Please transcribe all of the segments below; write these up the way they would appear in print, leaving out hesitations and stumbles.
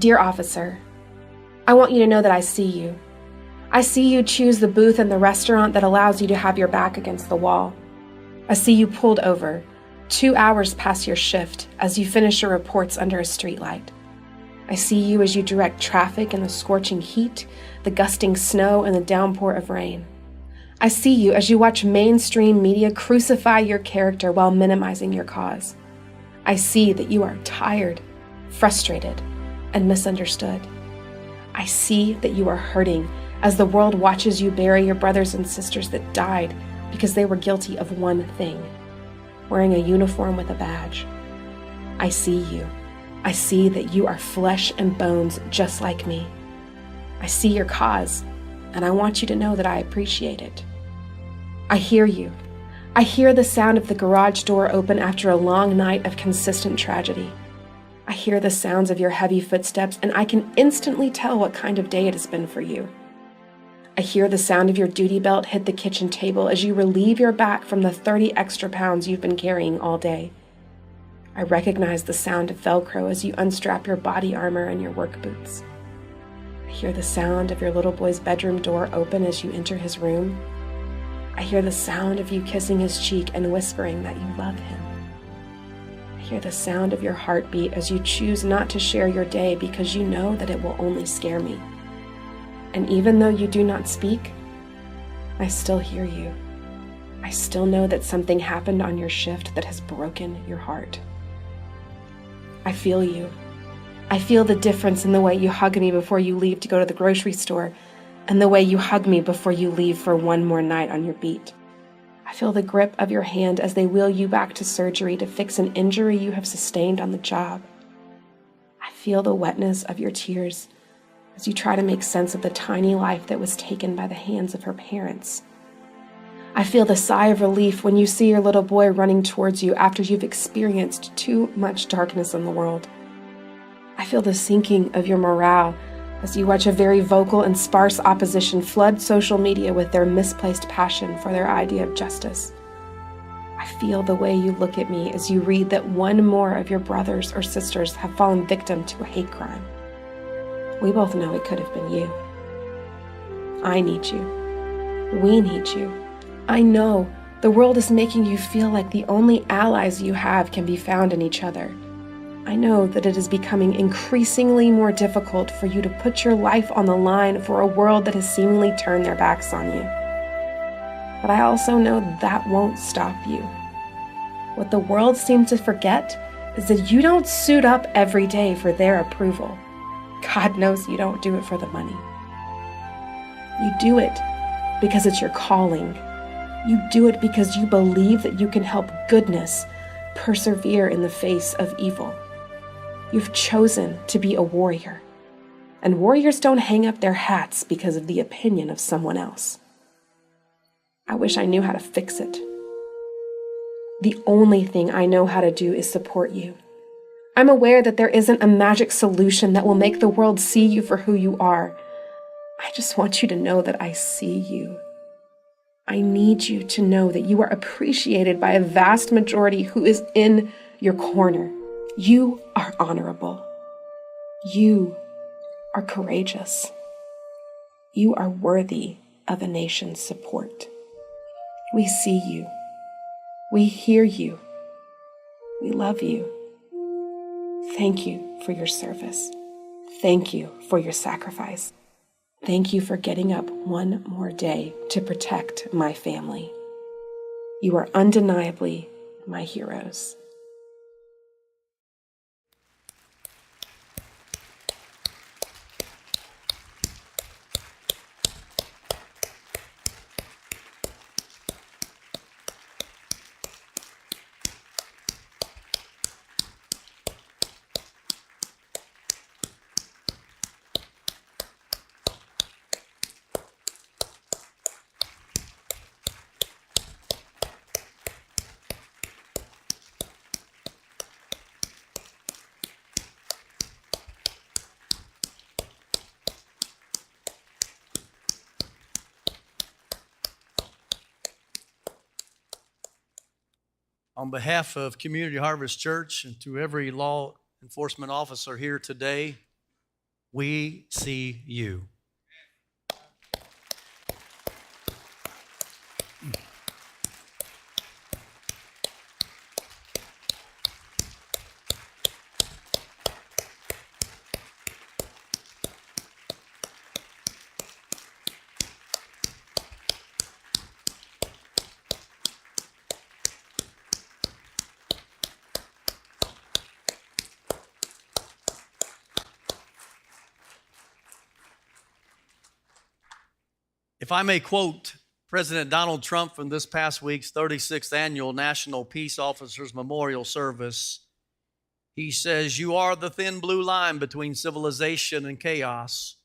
Dear officer, I want you to know that I see you. I see you choose the booth in the restaurant that allows you to have your back against the wall. I see you pulled over 2 hours past your shift as you finish your reports under a streetlight. I see you as you direct traffic in the scorching heat, the gusting snow, and the downpour of rain. I see you as you watch mainstream media crucify your character while minimizing your cause. I see that you are tired, frustrated, and misunderstood. I see that you are hurting as the world watches you bury your brothers and sisters that died because they were guilty of one thing, wearing a uniform with a badge. I see you. I see that you are flesh and bones just like me. I see your cause, and I want you to know that I appreciate it. I hear you. I hear the sound of the garage door open after a long night of consistent tragedy. I hear the sounds of your heavy footsteps, and I can instantly tell what kind of day it has been for you. I hear the sound of your duty belt hit the kitchen table as you relieve your back from the 30 extra pounds you've been carrying all day. I recognize the sound of Velcro as you unstrap your body armor and your work boots. I hear the sound of your little boy's bedroom door open as you enter his room. I hear the sound of you kissing his cheek and whispering that you love him. I hear the sound of your heartbeat as you choose not to share your day because you know that it will only scare me. And even though you do not speak, I still hear you. I still know that something happened on your shift that has broken your heart. I feel you. I feel the difference in the way you hug me before you leave to go to the grocery store and the way you hug me before you leave for one more night on your beat. I feel the grip of your hand as they wheel you back to surgery to fix an injury you have sustained on the job. I feel the wetness of your tears as you try to make sense of the tiny life that was taken by the hands of her parents. I feel the sigh of relief when you see your little boy running towards you after you've experienced too much darkness in the world. I feel the sinking of your morale as you watch a very vocal and sparse opposition flood social media with their misplaced passion for their idea of justice. I feel the way you look at me as you read that one more of your brothers or sisters have fallen victim to a hate crime. We both know it could have been you. I need you. We need you. I know the world is making you feel like the only allies you have can be found in each other. I know that it is becoming increasingly more difficult for you to put your life on the line for a world that has seemingly turned their backs on you. But I also know that won't stop you. What the world seems to forget is that you don't suit up every day for their approval. God knows you don't do it for the money. You do it because it's your calling. You do it because you believe that you can help goodness persevere in the face of evil. You've chosen to be a warrior, and warriors don't hang up their hats because of the opinion of someone else. I wish I knew how to fix it. The only thing I know how to do is support you. I'm aware that there isn't a magic solution that will make the world see you for who you are. I just want you to know that I see you. I need you to know that you are appreciated by a vast majority who is in your corner. You are honorable. You are courageous. You are worthy of a nation's support. We see you. We hear you. We love you. Thank you for your service. Thank you for your sacrifice. Thank you for getting up one more day to protect my family. You are undeniably my heroes. On behalf of Community Harvest Church and to every law enforcement officer here today, We see you. If I may quote President Donald Trump from this past week's 36th Annual National Peace Officers Memorial Service, he says, "You are the thin blue line between civilization and chaos.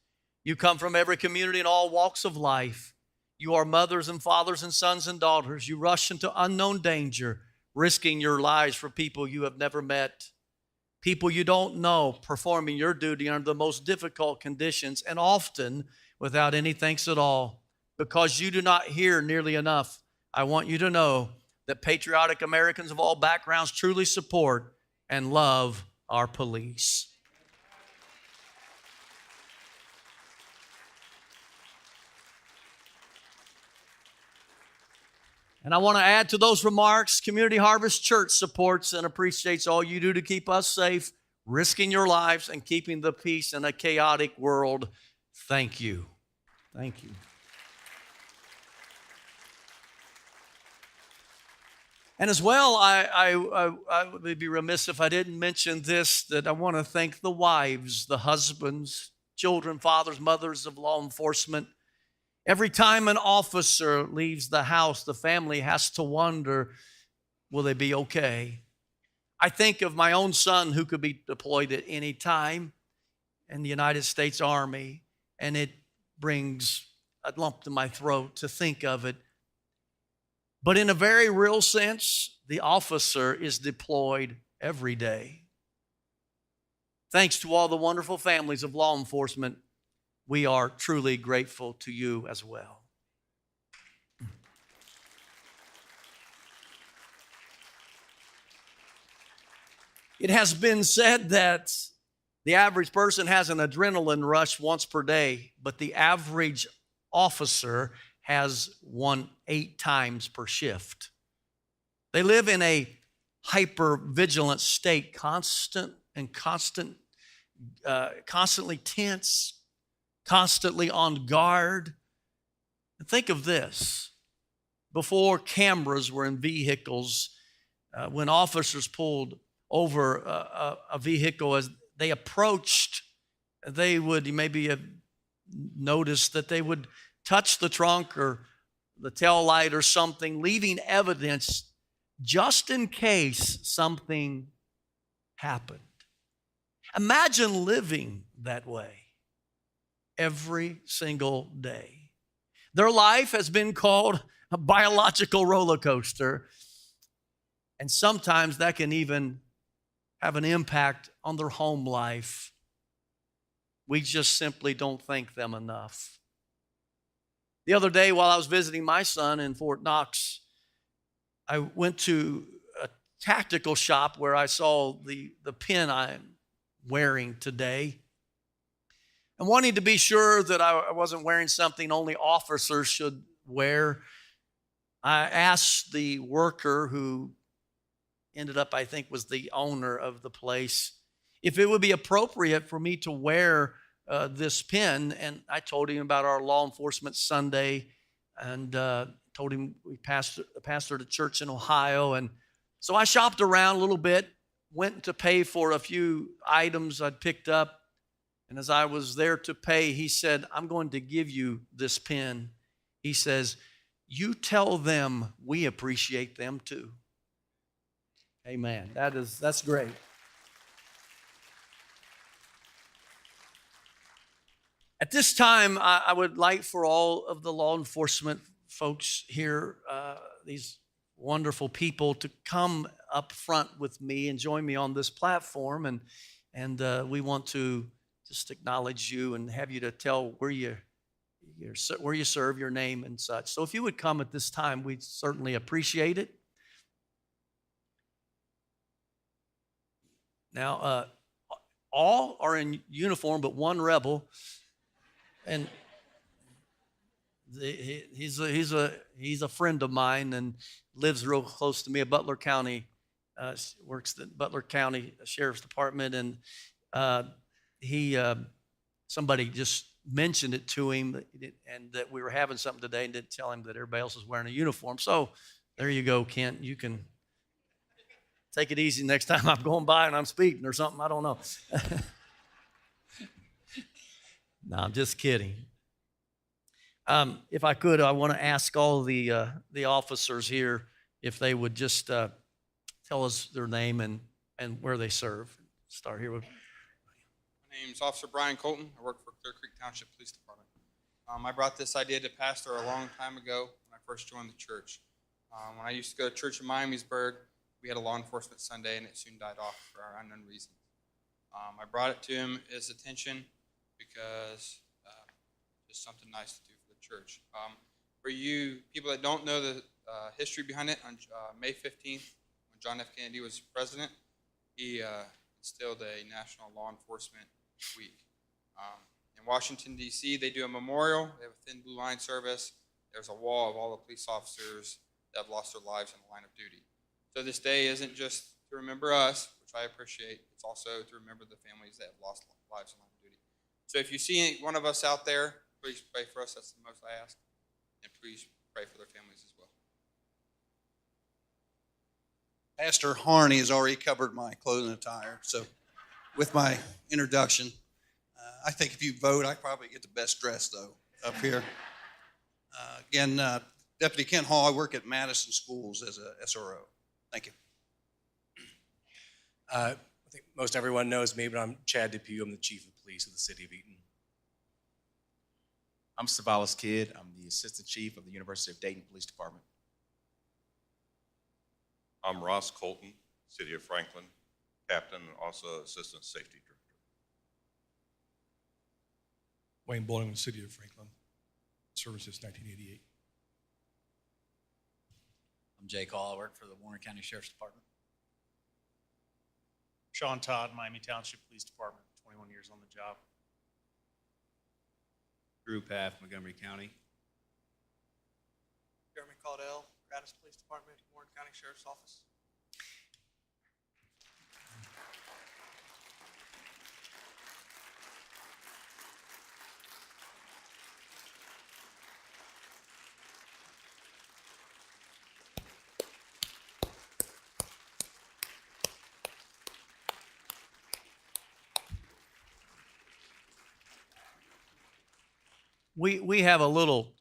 You come from every community in all walks of life. You are mothers and fathers and sons and daughters. You rush into unknown danger, risking your lives for people you have never met, people you don't know, performing your duty under the most difficult conditions and often without any thanks at all. Because you do not hear nearly enough, I want you to know that patriotic Americans of all backgrounds truly support and love our police." And I want to add to those remarks, Community Harvest Church supports and appreciates all you do to keep us safe, risking your lives and keeping the peace in a chaotic world. Thank you. Thank you. And as well, I would be remiss if I didn't mention this, that I want to thank the wives, the husbands, children, fathers, mothers of law enforcement. Every time an officer leaves the house, the family has to wonder, will they be okay? I think of my own son who could be deployed at any time in the United States Army, and it brings a lump to my throat to think of it. But in a very real sense, the officer is deployed every day. Thanks to all the wonderful families of law enforcement, we are truly grateful to you as well. It has been said that the average person has an adrenaline rush once per day, but the average officer has one 8 times per shift. They live in a hyper-vigilant state, constantly tense, constantly on guard. And think of this. Before cameras were in vehicles, when officers pulled over a vehicle, as they approached, they would, you maybe have noticed that they would touch the trunk or the tail light or something, leaving evidence just in case something happened. Imagine living that way every single day. Their life has been called a biological roller coaster, and sometimes that can even have an impact on their home life. We just simply don't thank them enough. The other day, while I was visiting my son in Fort Knox, I went to a tactical shop where I saw the pin I'm wearing today. And wanting to be sure that I wasn't wearing something only officers should wear, I asked the worker, who ended up, I think, was the owner of the place, if it would be appropriate for me to wear this pin. And I told him about our Law Enforcement Sunday, and told him we pastored a church in Ohio. And so I shopped around a little bit, went to pay for a few items I'd picked up. And as I was there to pay, he said, "I'm going to give you this pin." He says, "You tell them we appreciate them too." Amen. That's great. At this time, I would like for all of the law enforcement folks here, these wonderful people, to come up front with me and join me on this platform. And we want to just acknowledge you and have you to tell where you serve, your name and such. So if you would come at this time, we'd certainly appreciate it. Now, all are in uniform but one rebel, and he's a friend of mine and lives real close to me at Butler County. Works at Butler County Sheriff's Department, and he somebody just mentioned it to him, and that we were having something today, and didn't tell him that everybody else was wearing a uniform. So there you go, Kent. You can take it easy next time I'm going by and I'm speeding or something. I don't know. No, I'm just kidding. If I could, I want to ask all the officers here if they would just tell us their name and where they serve. Start here with. My name's Officer Brian Colton. I work for Clear Creek Township Police Department. I brought this idea to Pastor a long time ago when I first joined the church. When I used to go to church in Miamisburg, we had a law enforcement Sunday, and it soon died off for unknown reasons. I brought it to his attention because just something nice to do for the church. For you people that don't know the history behind it, on May 15th, when John F. Kennedy was president, he instilled a National Law Enforcement Week. In Washington, D.C., they do a memorial. They have a thin blue line service. There's a wall of all the police officers that have lost their lives in the line of duty. So this day isn't just to remember us, which I appreciate. It's also to remember the families that have lost lives in line of duty. So if you see one of us out there, please pray for us. That's the most I ask. And please pray for their families as well. Pastor Harney has already covered my clothing and attire. So with my introduction, I think if you vote, I probably get the best dress, though, up here. Again, Deputy Kent Hall, I work at Madison Schools as a SRO. Thank you. I think most everyone knows me, but I'm Chad DePew. I'm the Chief of Police of the City of Eaton. I'm Savalas Kidd. I'm the Assistant Chief of the University of Dayton Police Department. I'm Ross Colton, City of Franklin, Captain and also Assistant Safety Director. Wayne Bowling, City of Franklin, services 1988. I'm Jake Hall. I work for the Warren County Sheriff's Department. Sean Todd, Miami Township Police Department, 21 years on the job. Drew Paff, Montgomery County. Jeremy Caudell, Gratis Police Department, Warren County Sheriff's Office. We have a little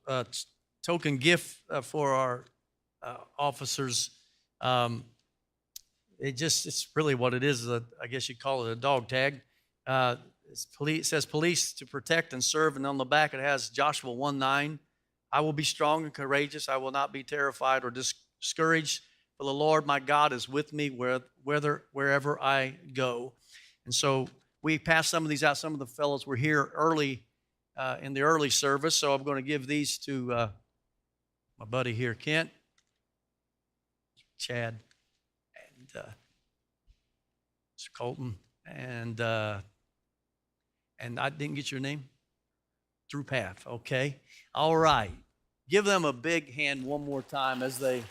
token gift for our officers. It's really what it is. I guess you'd call it a dog tag. It says police to protect and serve, and on the back it has Joshua 1:9. I will be strong and courageous. I will not be terrified or discouraged, for the Lord my God is with me wherever I go. And so we passed some of these out. Some of the fellows were here early in the early service, so I'm going to give these to my buddy here, Kent, Chad, and Mr. Colton, and I didn't get your name? Drew Paff, okay. All right. Give them a big hand one more time as they...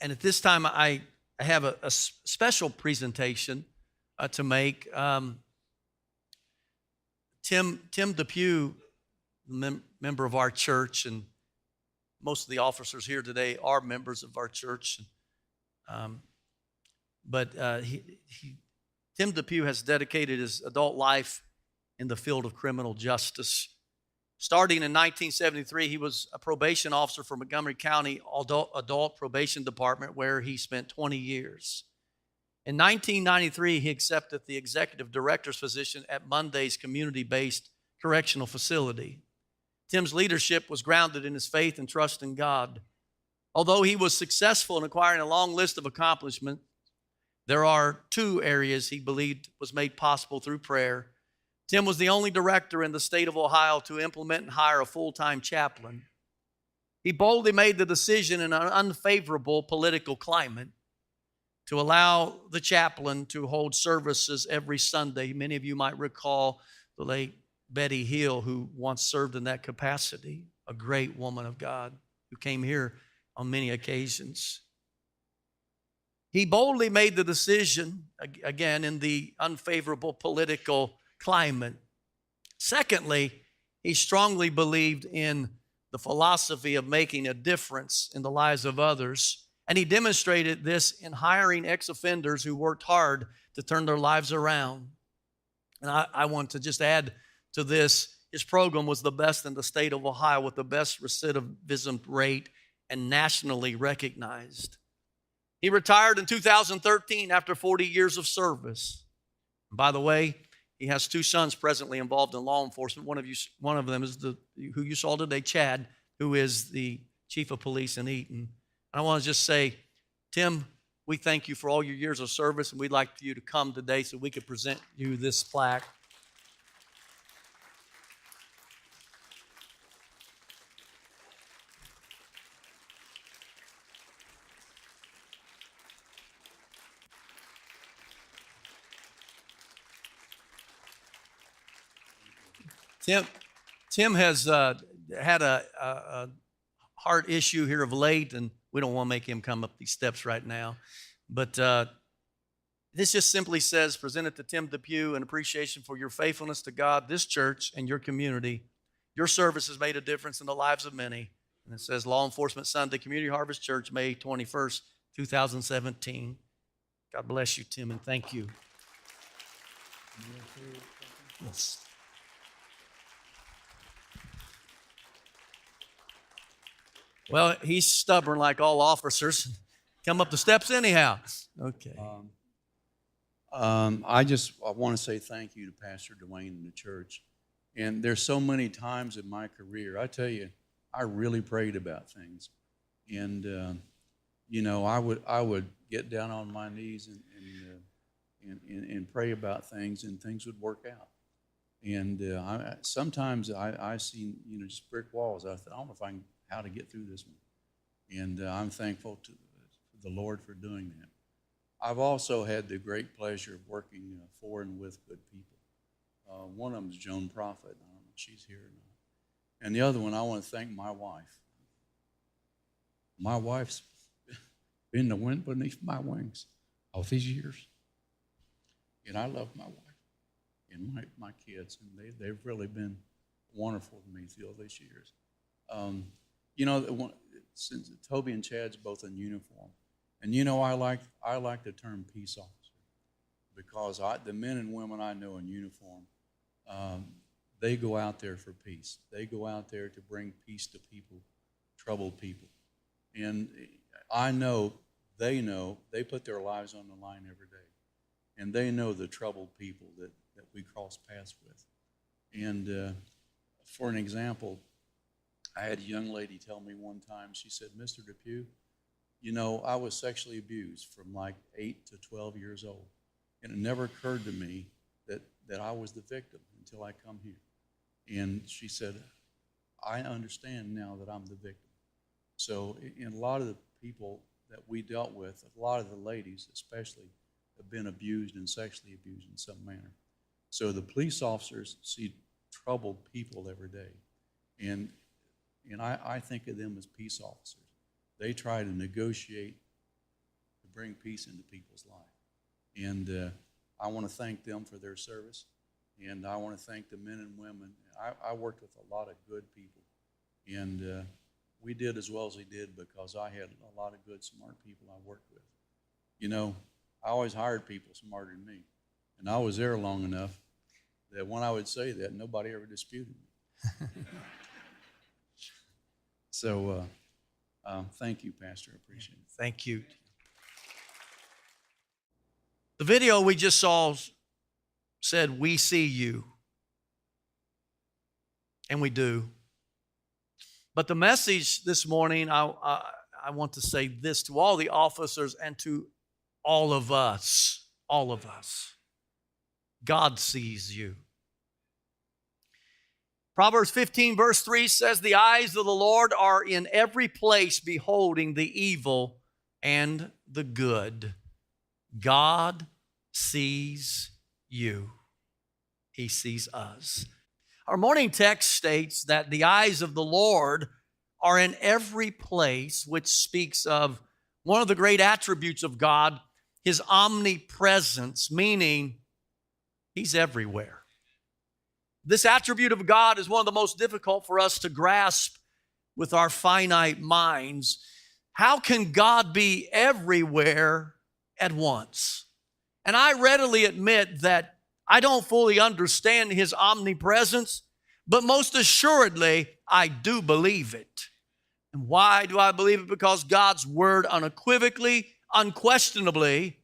And at this time, I have a special presentation to make. Tim DePew, member of our church, and most of the officers here today are members of our church. But Tim DePew has dedicated his adult life in the field of criminal justice. Starting in 1973, he was a probation officer for Montgomery County Adult Probation Department, where he spent 20 years. In 1993, he accepted the executive director's position at Monday's community-based correctional facility. Tim's leadership was grounded in his faith and trust in God. Although he was successful in acquiring a long list of accomplishments, There are two areas he believed was made possible through prayer. Tim was the only director in the state of Ohio to implement and hire a full-time chaplain. He boldly made the decision in an unfavorable political climate to allow the chaplain to hold services every Sunday. Many of you might recall the late Betty Hill, who once served in that capacity, a great woman of God who came here on many occasions. He boldly made the decision, again, in the unfavorable political climate. Secondly, he strongly believed in the philosophy of making a difference in the lives of others. And he demonstrated this in hiring ex-offenders who worked hard to turn their lives around. And I want to just add to this, his program was the best in the state of Ohio with the best recidivism rate and nationally recognized. He retired in 2013 after 40 years of service. And by the way, he has two sons presently involved in law enforcement. One of them is who you saw today, Chad, who is the chief of police in Eaton. I want to just say, Tim, we thank you for all your years of service, and we'd like for you to come today so we could present you this plaque. Tim has had a heart issue here of late, and we don't want to make him come up these steps right now. But this just simply says, presented to Tim DePew in appreciation for your faithfulness to God, this church, and your community. Your service has made a difference in the lives of many. And it says, Law Enforcement Sunday, Community Harvest Church, May 21st, 2017. God bless you, Tim, and thank you. Yes. Well, he's stubborn like all officers. Come up the steps anyhow. Okay. I want to say thank you to Pastor Duane and the church. And there's so many times in my career, I tell you, I really prayed about things. And, I would get down on my knees and pray about things, and things would work out. And sometimes I seen, just brick walls. I thought, I don't know how to get through this one. And I'm thankful to the Lord for doing that. I've also had the great pleasure of working for and with good people. One of them is Joan Prophet. I don't know if she's here or not. And the other one, I want to thank my wife. My wife's been the wind beneath my wings all these years. And I love my wife and my kids, and they've really been wonderful to me through all these years. Since Toby and Chad's both in uniform, and I like the term peace officer, because the men and women I know in uniform, they go out there for peace. They go out there to bring peace to people, troubled people. And I know, they put their lives on the line every day. And they know the troubled people that we cross paths with. And for an example, I had a young lady tell me one time, she said, Mr. DePew, I was sexually abused from like 8 to 12 years old. And it never occurred to me that I was the victim until I come here. And she said, I understand now that I'm the victim. So in a lot of the people that we dealt with, a lot of the ladies especially, have been abused and sexually abused in some manner. So the police officers see troubled people every day. And I think of them as peace officers. They try to negotiate to bring peace into people's life. And I want to thank them for their service. And I want to thank the men and women. I worked with a lot of good people. And we did as well as we did because I had a lot of good, smart people I worked with. I always hired people smarter than me. And I was there long enough that when I would say that, nobody ever disputed me. So thank you, Pastor. I appreciate it. Thank you. The video we just saw said, "We see you." And we do. But the message this morning, I want to say this to all the officers and to all of us, God sees you. Proverbs 15 verse 3 says, the eyes of the Lord are in every place, beholding the evil and the good. God sees you. He sees us. Our morning text states that the eyes of the Lord are in every place, which speaks of one of the great attributes of God, his omnipresence, meaning he's everywhere. This attribute of God is one of the most difficult for us to grasp with our finite minds. How can God be everywhere at once? And I readily admit that I don't fully understand his omnipresence, but most assuredly, I do believe it. And why do I believe it? Because God's word unequivocally, unquestionably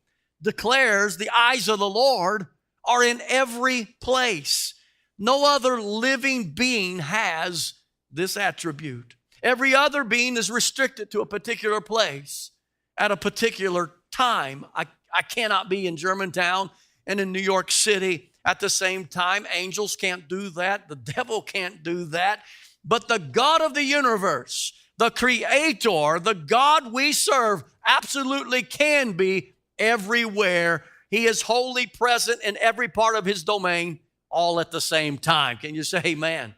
declares the eyes of the Lord are in every place. No other living being has this attribute. Every other being is restricted to a particular place at a particular time. I cannot be in Germantown and in New York City at the same time. Angels can't do that. The devil can't do that. But the God of the universe, the creator, the God we serve, absolutely can be everywhere. He is wholly present in every part of his domain, all at the same time. Can you say amen?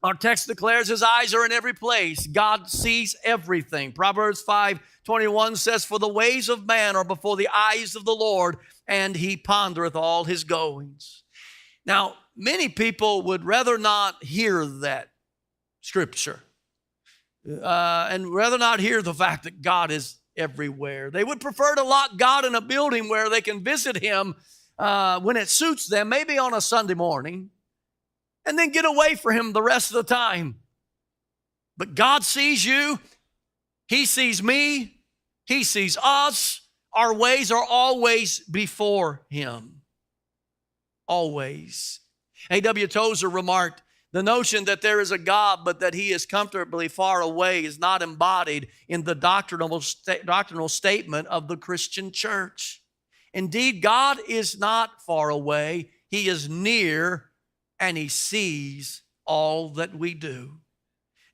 Our text declares his eyes are in every place. God sees everything. Proverbs 5:21 says, for the ways of man are before the eyes of the Lord, and he pondereth all his goings. Now, many people would rather not hear that scripture and rather not hear the fact that God is everywhere. They would prefer to lock God in a building where they can visit him when it suits them, maybe on a Sunday morning, and then get away from him the rest of the time. But God sees you. He sees me. He sees us. Our ways are always before him. Always. A.W. Tozer remarked, the notion that there is a God, but that he is comfortably far away is not embodied in the doctrinal statement of the Christian church. Indeed, God is not far away. He is near, and he sees all that we do.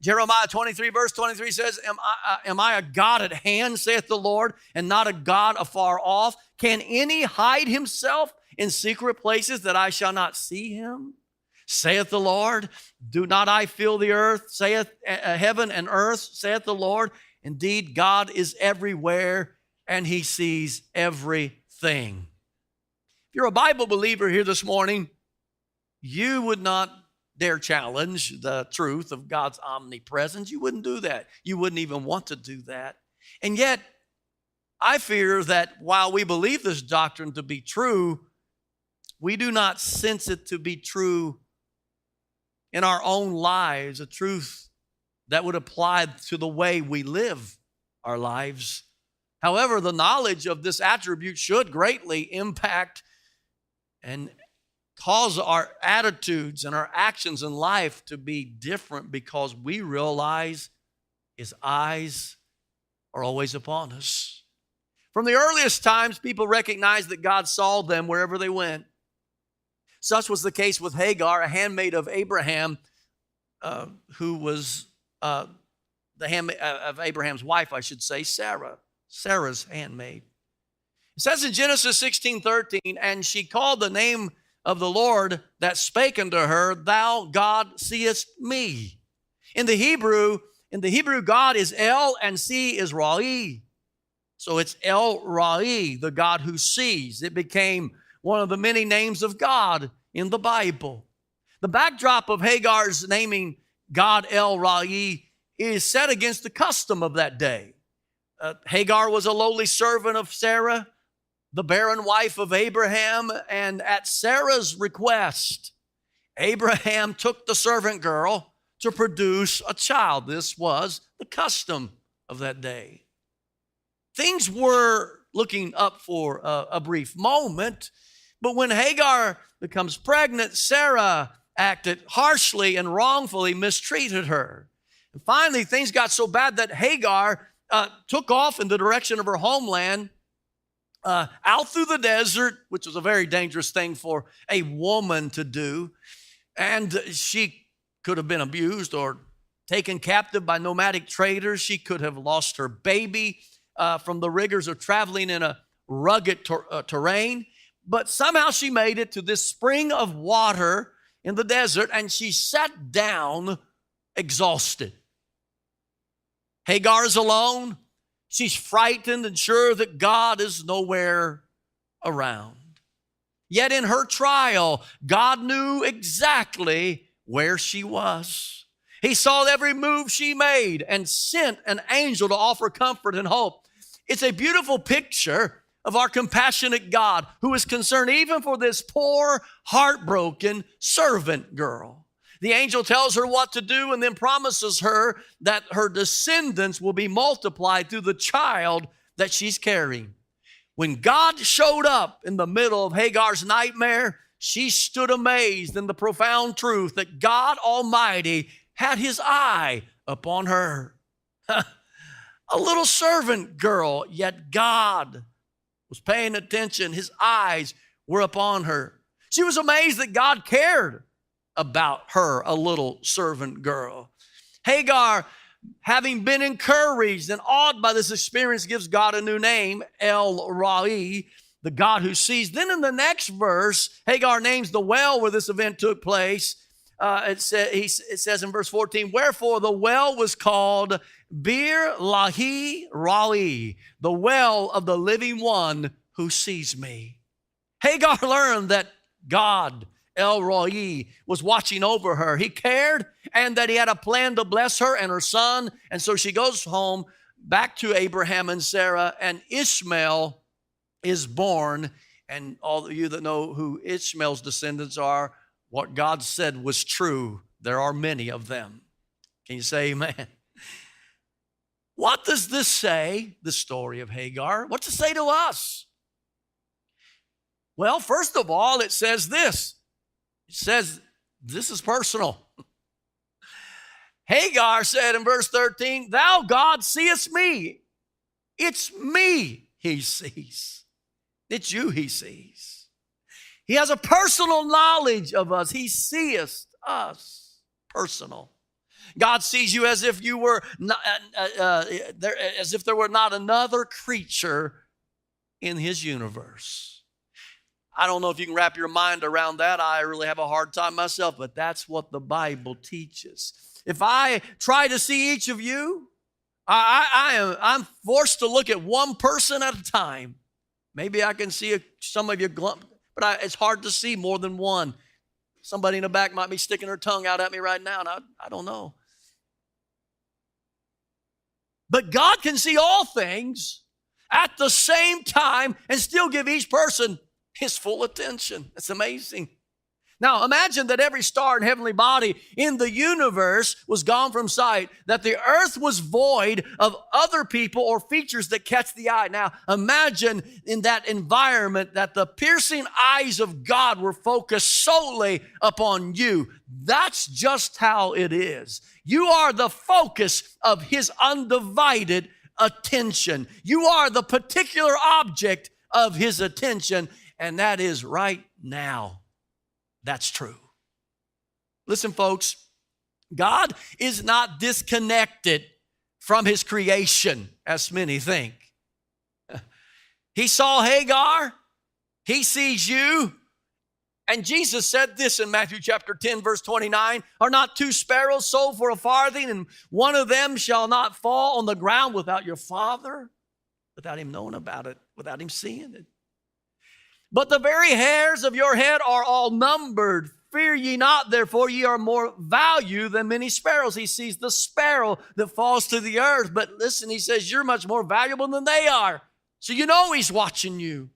Jeremiah 23 verse 23 says, am I a God at hand, saith the Lord, and not a God afar off? Can any hide himself in secret places that I shall not see him? Saith the Lord, do not I fill the earth, saith heaven and earth, saith the Lord. Indeed, God is everywhere, and he sees everything. If you're a Bible believer here this morning, you would not dare challenge the truth of God's omnipresence. You wouldn't do that. You wouldn't even want to do that. And yet, I fear that while we believe this doctrine to be true, we do not sense it to be true in our own lives, a truth that would apply to the way we live our lives. However, the knowledge of this attribute should greatly impact and cause our attitudes and our actions in life to be different, because we realize his eyes are always upon us. From the earliest times, people recognized that God saw them wherever they went. Such was the case with Hagar, a handmaid of Abraham, who was the handmaid of Abraham's wife, I should say, Sarah's handmaid. It says in Genesis 16:13, and she called the name of the Lord that spake unto her, thou God seest me. In the Hebrew, God is El and C is Ra'i. So it's El Ra'i, the God who sees. It became one of the many names of God in the Bible. The backdrop of Hagar's naming God El Ra'i is set against the custom of that day. Hagar was a lowly servant of Sarah, the barren wife of Abraham, and at Sarah's request, Abraham took the servant girl to produce a child. This was the custom of that day. Things were looking up for a brief moment, but when Hagar becomes pregnant, Sarah acted harshly and wrongfully mistreated her. And finally, things got so bad that Hagar took off in the direction of her homeland out through the desert, which was a very dangerous thing for a woman to do. And she could have been abused or taken captive by nomadic traders. She could have lost her baby from the rigors of traveling in a rugged terrain. But somehow she made it to this spring of water in the desert, and she sat down exhausted. Hagar is alone. She's frightened and sure that God is nowhere around. Yet in her trial, God knew exactly where she was. He saw every move she made and sent an angel to offer comfort and hope. It's a beautiful picture of our compassionate God who is concerned even for this poor, heartbroken servant girl. The angel tells her what to do and then promises her that her descendants will be multiplied through the child that she's carrying. When God showed up in the middle of Hagar's nightmare, she stood amazed in the profound truth that God Almighty had his eye upon her. A little servant girl, yet God was paying attention. His eyes were upon her. She was amazed that God cared about her, a little servant girl. Hagar, having been encouraged and awed by this experience, gives God a new name, El Roi, the God who sees. Then in the next verse, Hagar names the well where this event took place. It says in verse 14, wherefore the well was called Bir Lahi Roi, the well of the living one who sees me. Hagar learned that God, El Roi, was watching over her. He cared, and that he had a plan to bless her and her son. And so she goes home back to Abraham and Sarah, and Ishmael is born. And all of you that know who Ishmael's descendants are, what God said was true. There are many of them. Can you say amen? What does this say, the story of Hagar? What's it say to us? Well, first of all, it says this. It says, this is personal. Hagar said in verse 13, thou, God, seest me. It's me he sees. It's you he sees. He has a personal knowledge of us. He seeth us personal. God sees you as if you were not, as if there were not another creature in his universe. I don't know if you can wrap your mind around that. I really have a hard time myself, but that's what the Bible teaches. If I try to see each of you, I'm forced to look at one person at a time. Maybe I can see some of you, but it's hard to see more than one. Somebody in the back might be sticking her tongue out at me right now, and I don't know. But God can see all things at the same time and still give each person his full attention. It's amazing. Now, imagine that every star and heavenly body in the universe was gone from sight, that the earth was void of other people or features that catch the eye. Now, imagine in that environment that the piercing eyes of God were focused solely upon you. That's just how it is. You are the focus of his undivided attention. You are the particular object of his attention, and that is right now. That's true. Listen, folks, God is not disconnected from his creation, as many think. He saw Hagar. He sees you. And Jesus said this in Matthew chapter 10, verse 29, are not two sparrows sold for a farthing, and one of them shall not fall on the ground without your Father, without him knowing about it, without him seeing it. But the very hairs of your head are all numbered. Fear ye not, therefore ye are more value than many sparrows. He sees the sparrow that falls to the earth. But listen, he says, you're much more valuable than they are. So you know he's watching you.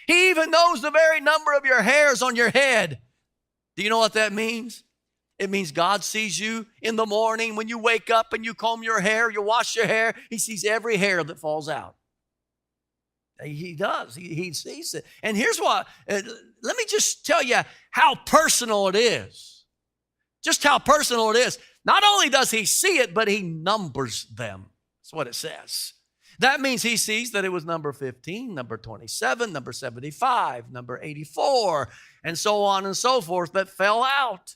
He even knows the very number of your hairs on your head. Do you know what that means? It means God sees you in the morning when you wake up and you comb your hair, you wash your hair. He sees every hair that falls out. He does. He sees it. And here's what, let me just tell you how personal it is. Just how personal it is. Not only does he see it, but he numbers them. That's what it says. That means he sees that it was number 15, number 27, number 75, number 84, and so on and so forth that fell out.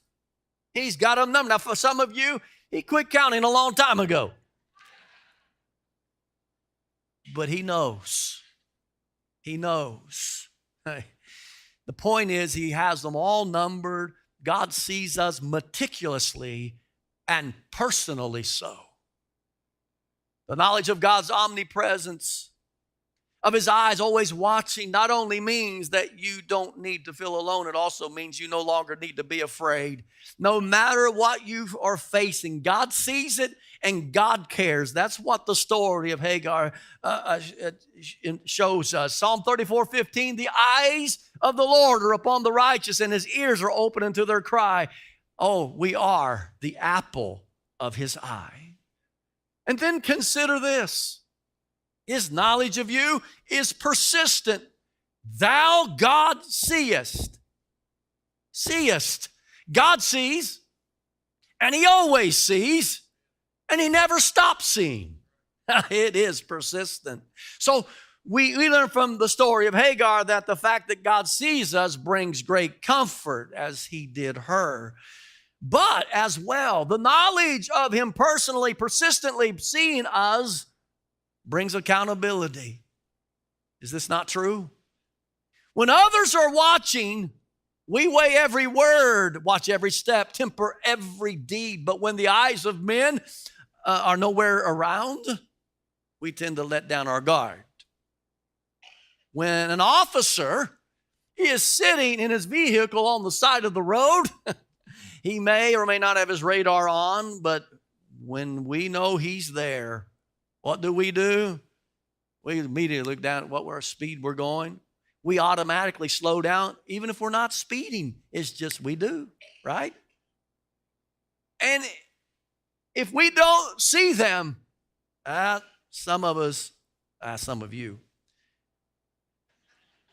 He's got them numbered. Now, for some of you, he quit counting a long time ago. But he knows. He knows. The point is, he has them all numbered. God sees us meticulously and personally so. The knowledge of God's omnipresence, of his eyes always watching, not only means that you don't need to feel alone, it also means you no longer need to be afraid. No matter what you are facing, God sees it and God cares. That's what the story of Hagar shows us. Psalm 34:15, the eyes of the Lord are upon the righteous and his ears are open unto their cry. Oh, we are the apple of his eye. And then consider this. His knowledge of you is persistent. Thou, God, seest. Seest. God sees, and he always sees, and he never stops seeing. It is persistent. So we learn from the story of Hagar that the fact that God sees us brings great comfort, as he did her. But as well, the knowledge of him personally, persistently seeing us brings accountability. Is this not true? When others are watching, we weigh every word, watch every step, temper every deed. But when the eyes of men are nowhere around, we tend to let down our guard. When an officer is sitting in his vehicle on the side of the road, he may or may not have his radar on, but when we know he's there, what do? We immediately look down at what speed we're going. We automatically slow down, even if we're not speeding. It's just we do, right? And if we don't see them, some of us, some of you,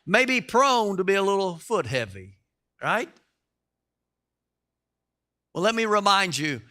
may be prone to be a little foot heavy, right? Well, let me remind you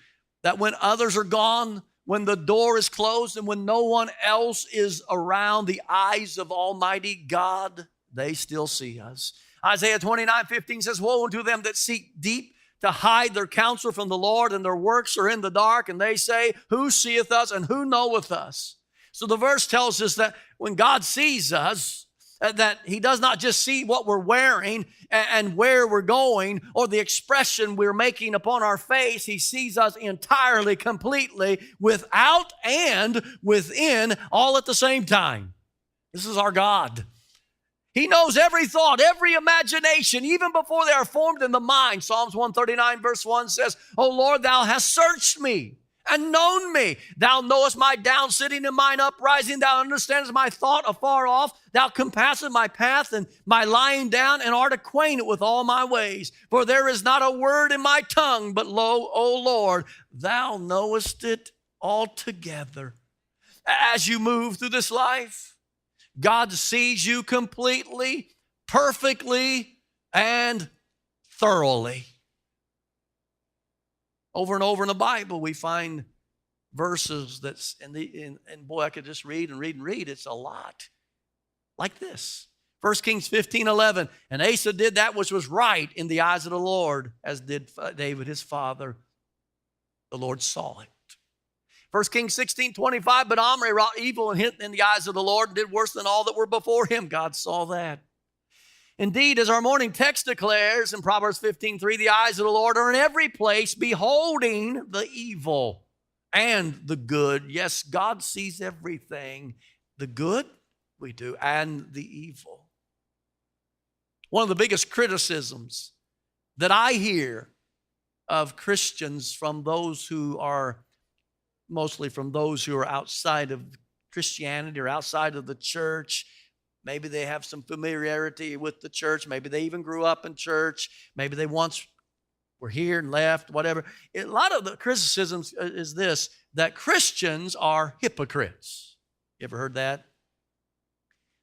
that when others are gone, when the door is closed, and when no one else is around, the eyes of Almighty God, they still see us. Isaiah 29:15 says, woe unto them that seek deep to hide their counsel from the Lord, and their works are in the dark, and they say, who seeth us and who knoweth us? So the verse tells us that when God sees us, that he does not just see what we're wearing and where we're going or the expression we're making upon our face. He sees us entirely, completely, without and within, all at the same time. This is our God. He knows every thought, every imagination, even before they are formed in the mind. Psalms 139 verse 1 says, O Lord, thou hast searched me and known me. Thou knowest my down sitting and mine uprising. Thou understandest my thought afar off. Thou compassest my path and my lying down, and art acquainted with all my ways. For there is not a word in my tongue, but lo, O Lord, thou knowest it altogether. As you move through this life, God sees you completely, perfectly, and thoroughly. Over and over in the Bible, we find verses that's, and boy, I could just read and read and read. It's a lot. Like this. 1 Kings 15:11. And Asa did that which was right in the eyes of the Lord, as did David his father. The Lord saw it. 1 Kings 16:25. But Omri wrought evil in the eyes of the Lord and did worse than all that were before him. God saw that. Indeed, as our morning text declares in Proverbs 15:3, the eyes of the Lord are in every place, beholding the evil and the good. Yes, God sees everything. The good, we do, and the evil. One of the biggest criticisms that I hear of Christians from those who are, mostly from those who are outside of Christianity or outside of the church. Maybe they have some familiarity with the church. Maybe they even grew up in church. Maybe they once were here and left, whatever. A lot of the criticisms is this, that Christians are hypocrites. You ever heard that?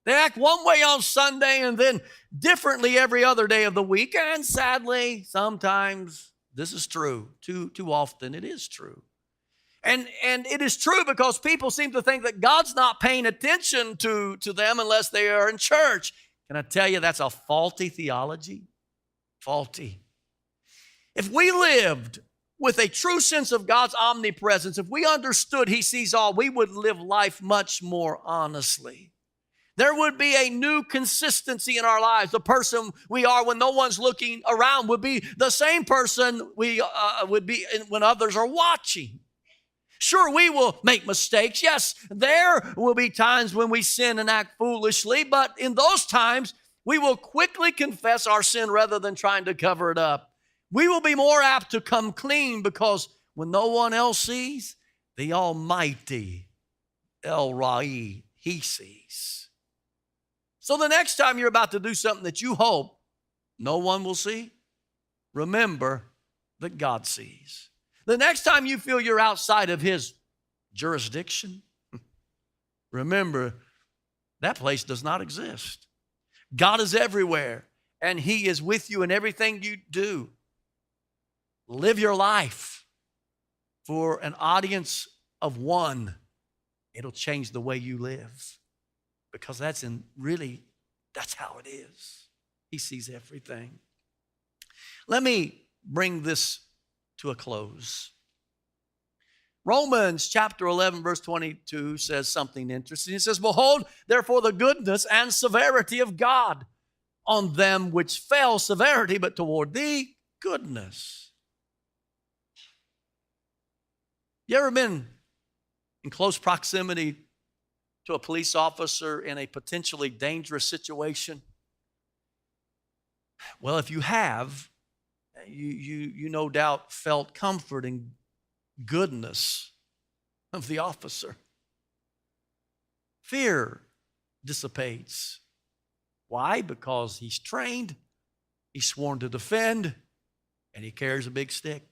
They act one way on Sunday and then differently every other day of the week. And sadly, sometimes this is true. Too often it is true. And it is true because people seem to think that God's not paying attention to them unless they are in church. Can I tell you that's a faulty theology? Faulty. If we lived with a true sense of God's omnipresence, if we understood He sees all, we would live life much more honestly. There would be a new consistency in our lives. The person we are when no one's looking around would be the same person we would be when others are watching. Sure, we will make mistakes. Yes, there will be times when we sin and act foolishly, but in those times, we will quickly confess our sin rather than trying to cover it up. We will be more apt to come clean because when no one else sees, the Almighty, El Rai, He sees. So the next time you're about to do something that you hope no one will see, remember that God sees. The next time you feel you're outside of His jurisdiction, remember that place does not exist. God is everywhere, and He is with you in everything you do. Live your life for an audience of one. It'll change the way you live because that's how it is. He sees everything. Let me bring this to a close. Romans chapter 11 verse 22 says something interesting. It says, "Behold, therefore the goodness and severity of God on them which fell severity, but toward thee goodness." You ever been in close proximity to a police officer in a potentially dangerous situation? Well, if you have, you no doubt felt comfort and goodness of the officer. Fear dissipates. Why? Because he's trained, he's sworn to defend, and he carries a big stick.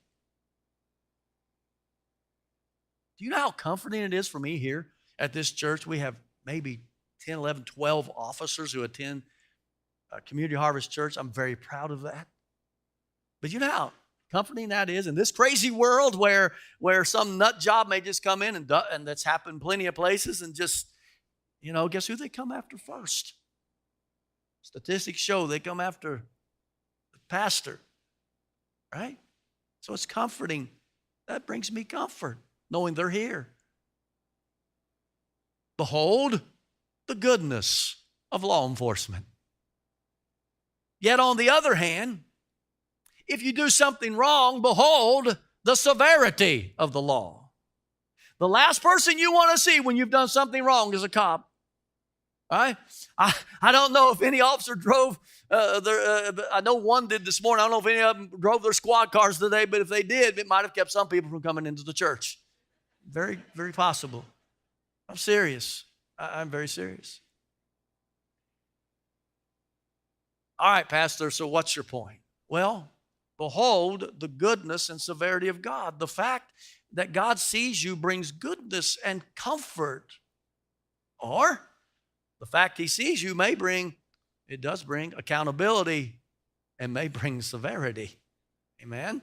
Do you know how comforting it is for me here at this church? We have maybe 10, 11, 12 officers who attend Community Harvest Church. I'm very proud of that. But you know how comforting that is in this crazy world where some nut job may just come in, and that's happened plenty of places, and just, guess who they come after first? Statistics show they come after the pastor, right? So it's comforting. That brings me comfort, knowing they're here. Behold the goodness of law enforcement. Yet on the other hand, if you do something wrong, behold the severity of the law. The last person you want to see when you've done something wrong is a cop. Right? I don't know if any officer drove, I know one did this morning. I don't know if any of them drove their squad cars today, but if they did, it might have kept some people from coming into the church. Very, very possible. I'm serious. I'm very serious. All right, Pastor, so what's your point? Well, behold the goodness and severity of God. The fact that God sees you brings goodness and comfort. Or the fact He sees you does bring accountability and may bring severity. Amen?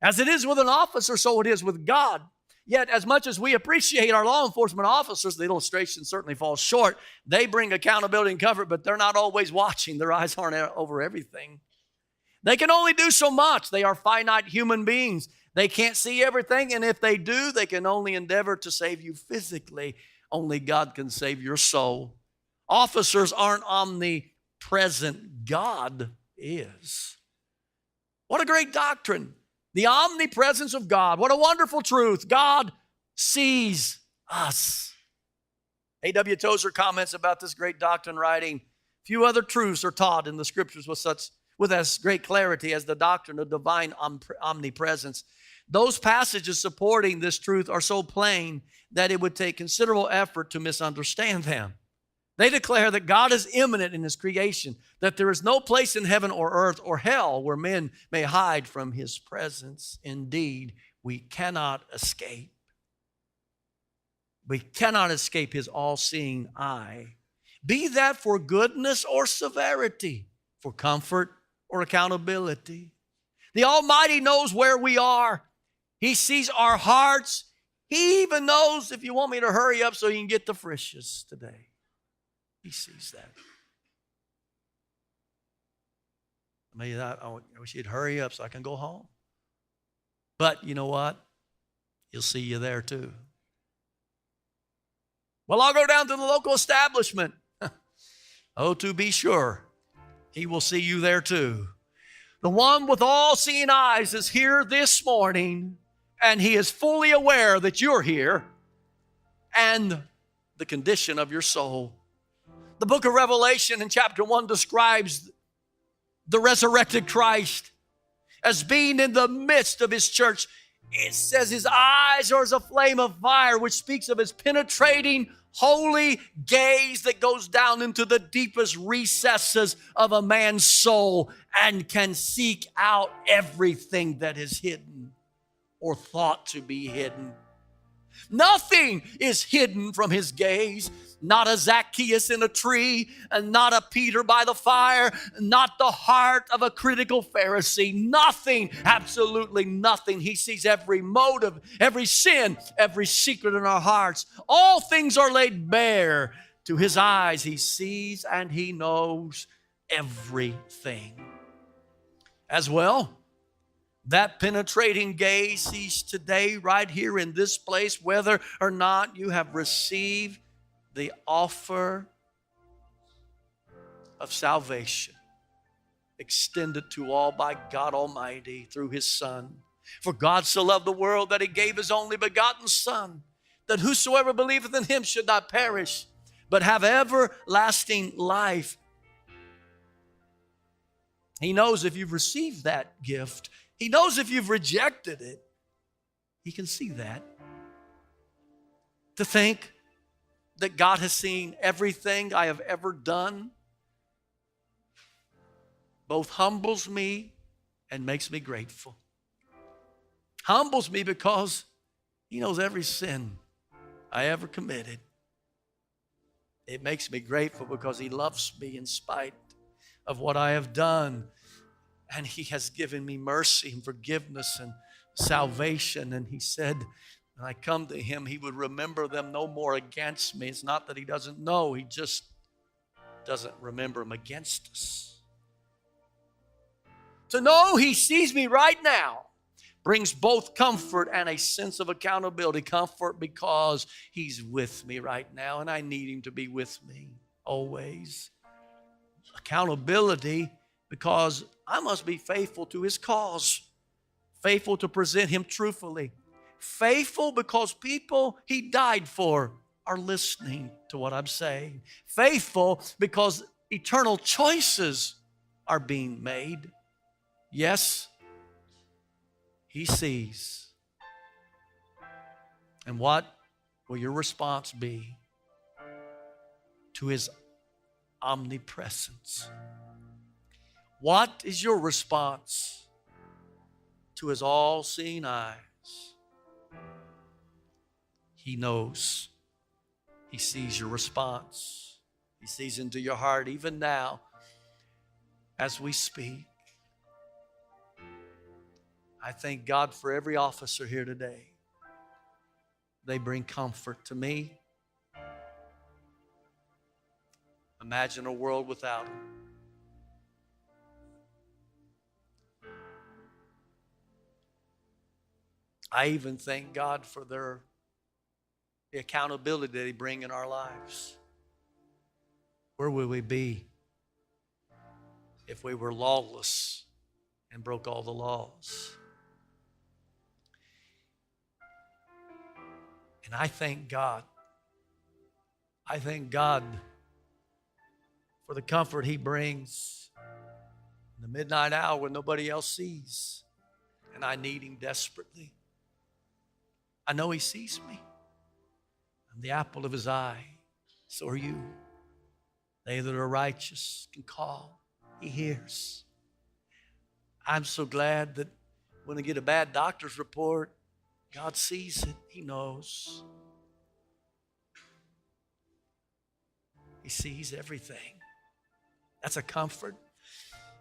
As it is with an officer, so it is with God. Yet, as much as we appreciate our law enforcement officers, the illustration certainly falls short. They bring accountability and comfort, but they're not always watching. Their eyes aren't over everything. They can only do so much. They are finite human beings. They can't see everything, and if they do, they can only endeavor to save you physically. Only God can save your soul. Officers aren't omnipresent. God is. What a great doctrine. The omnipresence of God. What a wonderful truth. God sees us. A.W. Tozer comments about this great doctrine, writing, "Few other truths are taught in the Scriptures with as great clarity as the doctrine of divine omnipresence. Those passages supporting this truth are so plain that it would take considerable effort to misunderstand them. They declare that God is immanent in His creation, that there is no place in heaven or earth or hell where men may hide from His presence. Indeed, we cannot escape. We cannot escape His all-seeing eye. Be that for goodness or severity, for comfort or accountability. The Almighty knows where we are. He sees our hearts. He even knows if you want me to hurry up so you can get the Frisch's today. He sees that. I wish you'd hurry up so I can go home. But you know what? He'll see you there too. Well, I'll go down to the local establishment. Oh, to be sure, he will see you there too. The one with all seeing eyes is here this morning, and he is fully aware that you're here and the condition of your soul. The book of Revelation in chapter 1 describes the resurrected Christ as being in the midst of his church. It says his eyes are as a flame of fire, which speaks of his penetrating, holy gaze that goes down into the deepest recesses of a man's soul and can seek out everything that is hidden or thought to be hidden. Nothing is hidden from his gaze. Not a Zacchaeus in a tree, and not a Peter by the fire, not the heart of a critical Pharisee. Nothing, absolutely nothing. He sees every motive, every sin, every secret in our hearts. All things are laid bare to his eyes. He sees and he knows everything. As well, that penetrating gaze sees today right here in this place, whether or not you have received the offer of salvation extended to all by God Almighty through his Son. For God so loved the world that he gave his only begotten Son, that whosoever believeth in him should not perish, but have everlasting life. He knows if you've received that gift. He knows if you've rejected it. He can see that. To think that God has seen everything I have ever done both humbles me and makes me grateful. Humbles me because he knows every sin I ever committed. It makes me grateful because he loves me in spite of what I have done. And he has given me mercy and forgiveness and salvation. And he said, when I come to him, he would remember them no more against me. It's not that he doesn't know. He just doesn't remember them against us. To know he sees me right now brings both comfort and a sense of accountability. Comfort because he's with me right now, and I need him to be with me always. Accountability because I must be faithful to his cause, faithful to present him truthfully, faithful because people he died for are listening to what I'm saying, faithful because eternal choices are being made. Yes, he sees. And what will your response be to his omnipresence? What is your response to his all-seeing eyes? He knows. He sees your response. He sees into your heart even now as we speak. I thank God for every officer here today. They bring comfort to me. Imagine a world without them. I even thank God for the accountability that they bring in our lives. Where would we be if we were lawless and broke all the laws? And I thank God. I thank God for the comfort he brings in the midnight hour when nobody else sees. And I need him desperately. I know he sees me. I'm the apple of his eye. So are you. They that are righteous can call. He hears. I'm so glad that when I get a bad doctor's report, God sees it. He knows. He sees everything. That's a comfort.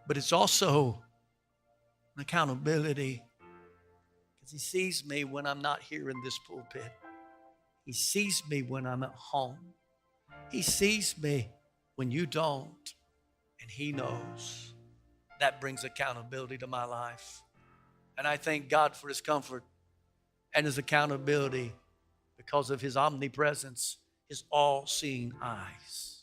But it's also an accountability. Because he sees me when I'm not here in this pulpit. He sees me when I'm at home. He sees me when you don't. And he knows. That brings accountability to my life. And I thank God for his comfort and his accountability because of his omnipresence, his all-seeing eyes.